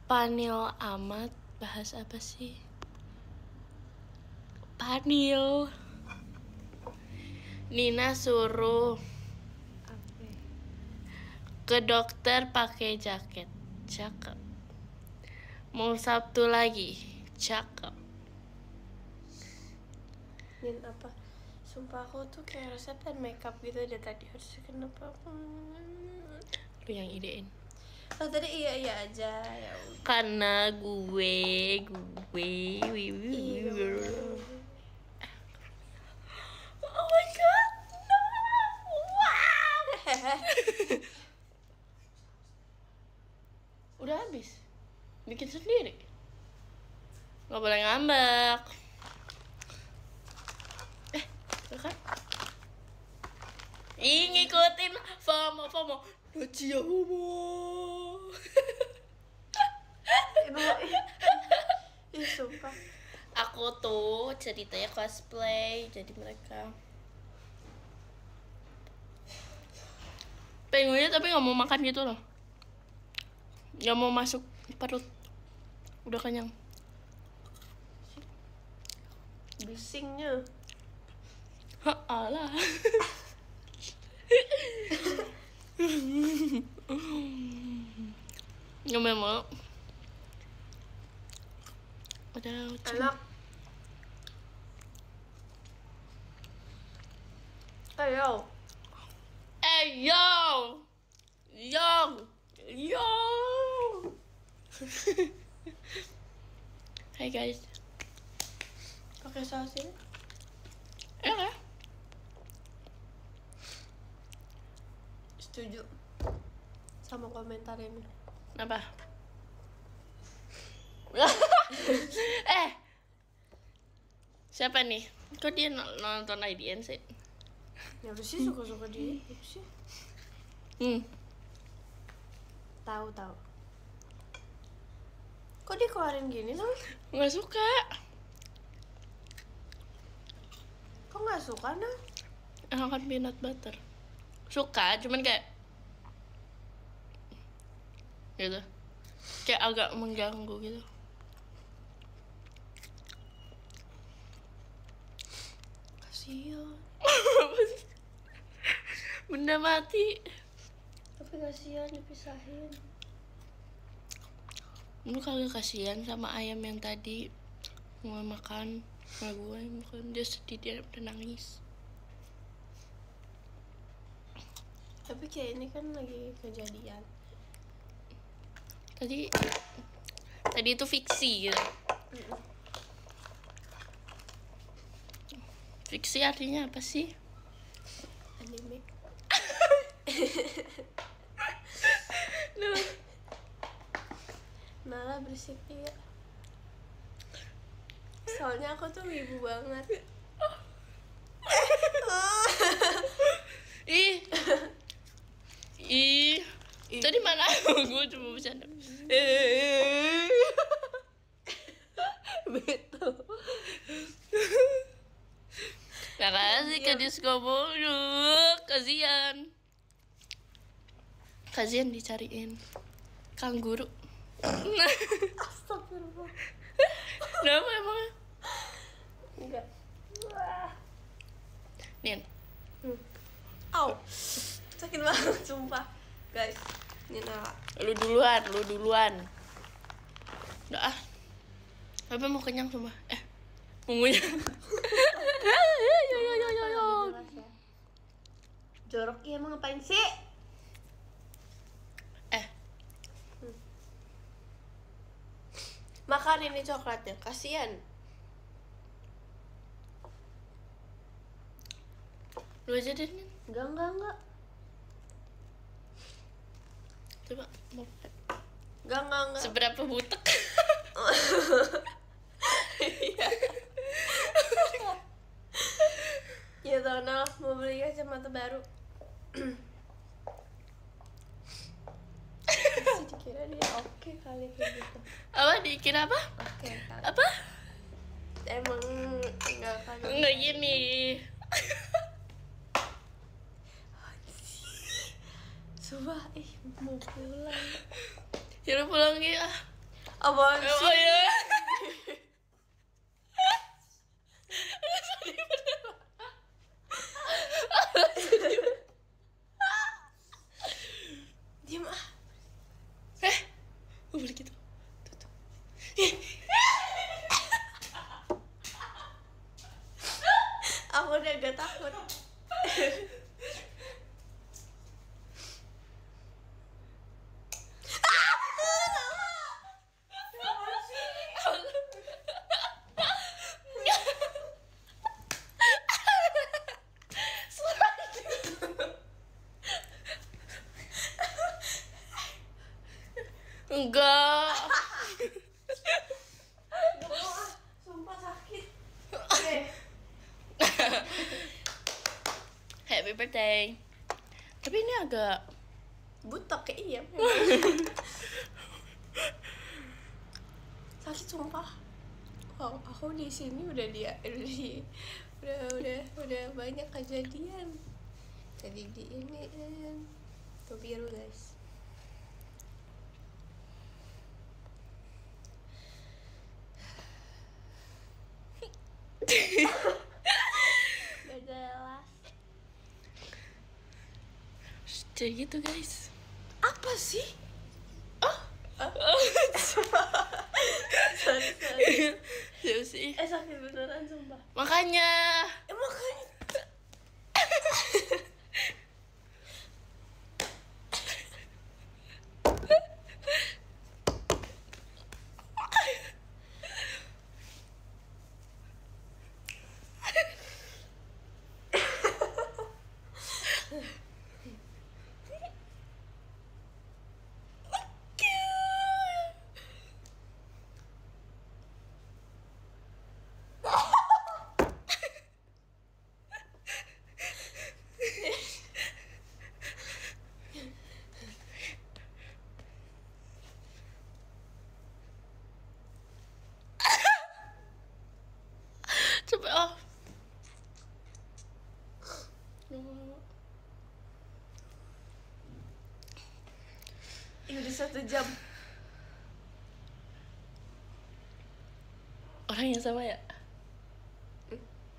Panil amat. Bahas apa sih? Panil. Nina suruh Oke. ke dokter pakai jaket. Cakep. Mau Sabtu lagi. Cakep. Nin apa? Sumpah aku tuh kayak resep dan makeup gitu dari tadi, harusnya kenapa? Lu yang idein. Oh tadi iya aja ya udah. Karena gue. Iya. Oh my god, no. Wow. Udah habis. Bikin sendiri. Nggak boleh ngambek. Tuh kan? Ih, ngikutin FOMO. Nocia homo. Ih sumpah. Aku tuh ceritanya cosplay jadi mereka. Pengennya tapi nggak mau makan gitu loh. Nggak mau masuk perut. Udah kenyang. Bisingnya. Alah. Nggak mau. Udah. Enak. Ayo. Yo. Hai guys. Pakai saus ini? Enak ya? Setuju sama komentar ini. Apa? Siapa nih? Kok dia nonton IDN sih? Ya udah sih suka-suka dia. Apa sih? Tahu. Kok dikeluarin gini dong? Nggak suka. Kok nggak suka nah? Enakan peanut butter. Suka, cuman kayak gitu. Kayak agak mengganggu gitu. Kasian. Benda mati. Tapi kasian dipisahin. Lu kagak kasihan sama ayam yang tadi mau makan sama gue, bukan dia sedih, dia udah nangis. Tapi kayak ini kan lagi kejadian. Tadi itu fiksi gitu. Fiksi artinya apa sih? Anime. Malah berisik ya. Soalnya aku tuh wibu banget. Ih. Tadi mana? Gue cuma bercanda. Betul. Makasih ke disco bodoh. Kasian dicariin Kang Guru. Astagfirullah. Kenapa emang? Enggak. Wah. Nin. Au. Sakit banget sumpah. Guys, ini Nala. Lu duluan. Udah ah. Tapi mau kenyang semua. Ungunya. Yo. Jelas ya. Jorok iya emang ngapain sih? Makan ini coklatnya, kasian. Lu aja deh, Nin. Enggak. Coba mau Enggak. seberapa butek? Iya. Ya Donal mau beli kacamata baru. Masih dikira dia oke kali kayak gitu. Apa dikira apa? Oke kali. Apa? Emang enggak kan? Nggak gini. Sumpah, mau pulang. Ya udah pulang ya. Apaan Oh sih? ya. Diam ah. Gue beli gitu. Tuh. Aku udah agak takut. Enggak. Gak mau ah, sumpah sakit. Oke. Happy birthday. Tapi ini agak Butok kayak iya. Sakit sumpah. Wow, aku di sini udah banyak kejadian. Tadi di ini tuh biru guys. Gak jelas. jadi gitu guys. Apa sih? Sorry. Ya sih. Sakit beneran sumpah. Makanya. Makanya. Coba Ini udah 1 jam. orang yang sama ya?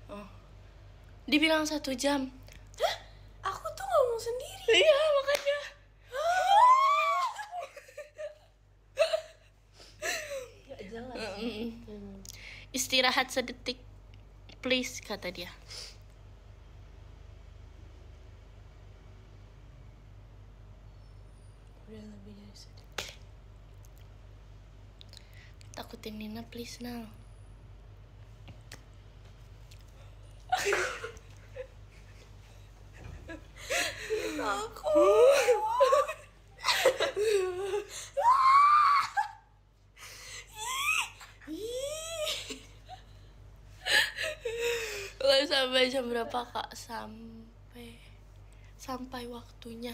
Oh. Dibilang 1 jam. Aku tuh ngomong sendiri. Iya, makanya. Gak jelas. Istirahat sedetik, please, kata dia. Udah lebih dari sedetik. Takutin Nina, please, Nal. Aku. Lalu sampai jam berapa kak? Sampai waktunya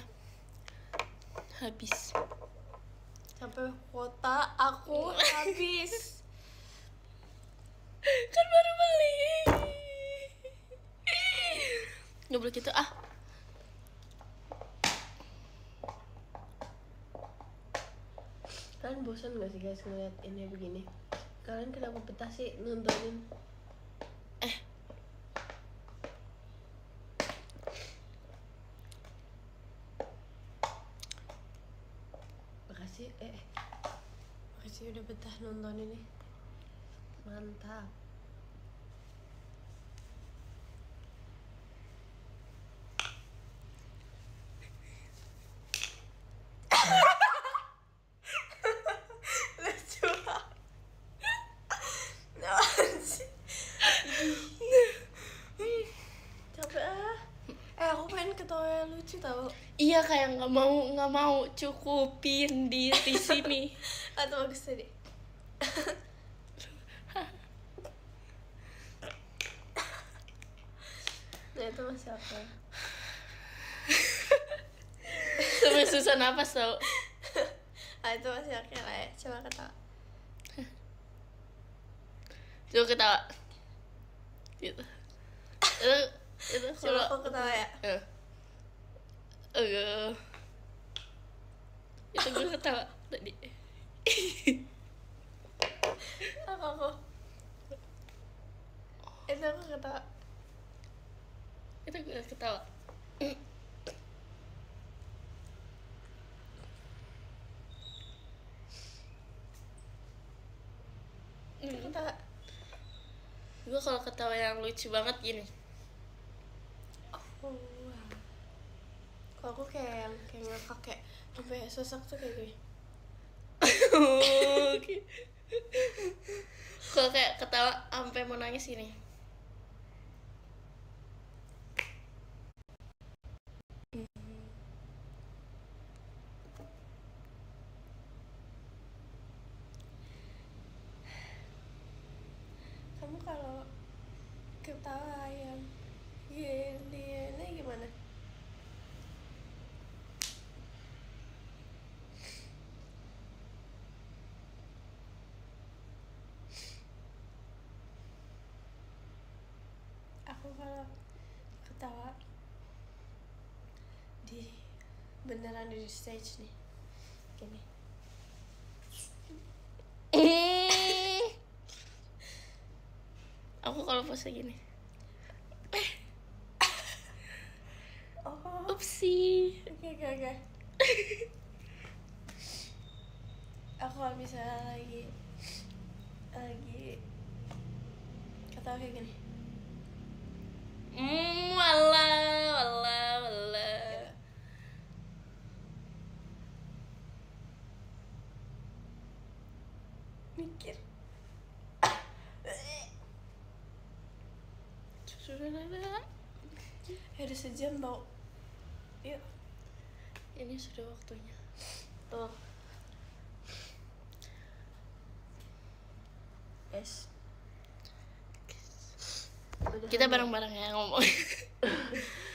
habis. Sampai kuota aku habis. Kan baru beli. Nggak boleh gitu ah. Kalian bosan gak sih guys ngeliat ini begini? Kalian kenapa betah sih nontonin? Makasih udah betah nonton ini. Mantap. Lucu. Apaan sih? Capek ah. Aku pengen ketawa lucu tau. Iya, kayak nggak mau cukupin di sini. Atau bagus tadi. Nah itu masih apa? Sampai susah napas tau. Ah itu masih oke lah ya. Coba ketawa. Coba ketawa. Gitu. Itu Coba aku ketawa ya. Itu gue ketawa tadi. Aku. Itu aku ketawa. Itu gue ketawa. Ketawa. Gue kalau ketawa yang lucu banget gini. Oh, wow. Kalau aku kayak ngakak kayak sampai sesak tuh kayak gini. Oke. Kalau kayak ketawa sampai mau nangis gini. Kamu kalau ketawa yang gini gimana? Aku kalau ketawa beneran di stage nih gini. Aku kalau pose gini. Oh, Upsi. oke. Aku kalau misalnya lagi ketawa kayak gini. Walah. Mikir. Udah sejam tau. Yuk. Ini sudah waktunya. Tuh. Es. Kita bareng-bareng ya ngomong.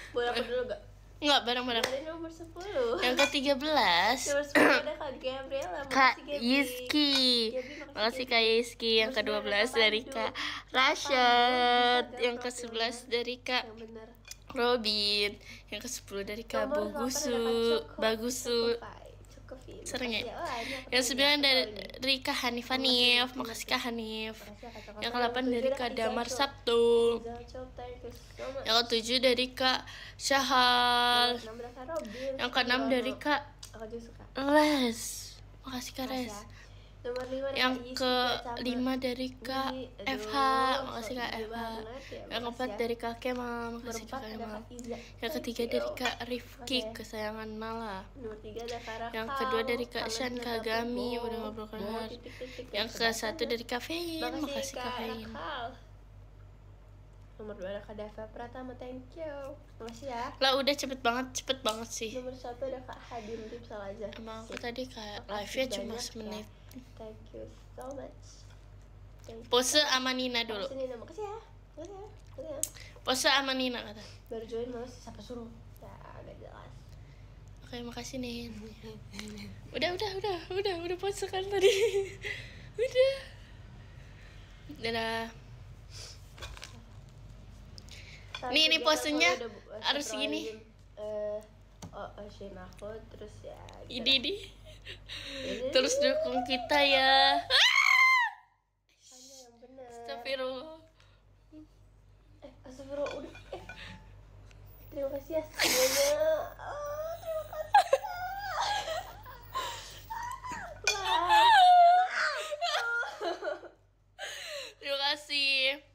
Boleh aku dulu gak? Enggak, bareng-bareng. Dari nomor 10. Yang ke-13. Nomor 10 ada Kak Gabriela. Kak Makasih, Gaby. Yiski. Gaby, Makasih Gaby. Kak Yiski. Yang Nomor 9 ke-12 ada dari Pandu. Kak Pandu, Rashad. bisa Yang gak ke-11 profilnya? dari Kak Yang bener. Robin. Yang ke-10 dari Kak Nomor 8 ada Bugusu. Kak Bagusu. Cokofin. Sering ya? Makasih Wah, ini aku Yang tahu 9 ini, dari aku tahu ini. Rika Hanif Hanif. Makasih Kak Hanif. Makasih ya, Kak Cokofin. Yang ke-8 dari Yang Kak ke-7 Damar ada Kak Sabtu. Zalcok, thank you so much. Yang ke-7 dari Kak Syahal. Nomor 6 ada Kak Robin. Yang ke-6 dari Kak Aku juga suka. Les. Makasih Kak Makasih Les. ya. Nomor 5 ada Yang Kak Yiski, ke-5 Sama. dari Kak Wih, FH. aduh, Makasih so Kak gede FH. banget ya, Yang makasih keempat ya. dari Kak Kemal. Nomor Makasih 4 Kak ada Kemal. Kak Iza. Yang Thank ketiga you. dari Kak Rifki, Makasih. kesayangan Mala. Nomor 3 ada Kak Rakal. Yang kedua dari Kak Sama Shan dengan Kagami, Bo. udah ngobrol Bo, kelar. titik-titik. Yang ke-1 dari Kak Fein. Makasih Makasih Kak Fein. Rakal. Nomor 2 ada Kak Dava Pratama, thank you. Makasih ya. Lah udah cepet banget sih. Nomor 1 ada Kak Hadim Tip Salaja. Emang aku Sip. tadi kayak Makasih live-nya cuma banyak semenit. ya. Thank you so much. Thank you. Pose sama Nina dulu. Makasih Nina, makasih ya. Makasih ya. Pose sama Nina kata. Baru join malas siapa suruh? Ya, agak jelas. Oke, makasih Nin. Udah pose kan tadi. Udah. Dadah. Nih, ini posenya harus gini. Shane aku terus ya. Gitu. Ini. Terus dukung kita ya. Hanya yang benar. Astagfirullah. Astagfirullah udah. Terima kasih ya semuanya. Terima kasih. Terima kasih.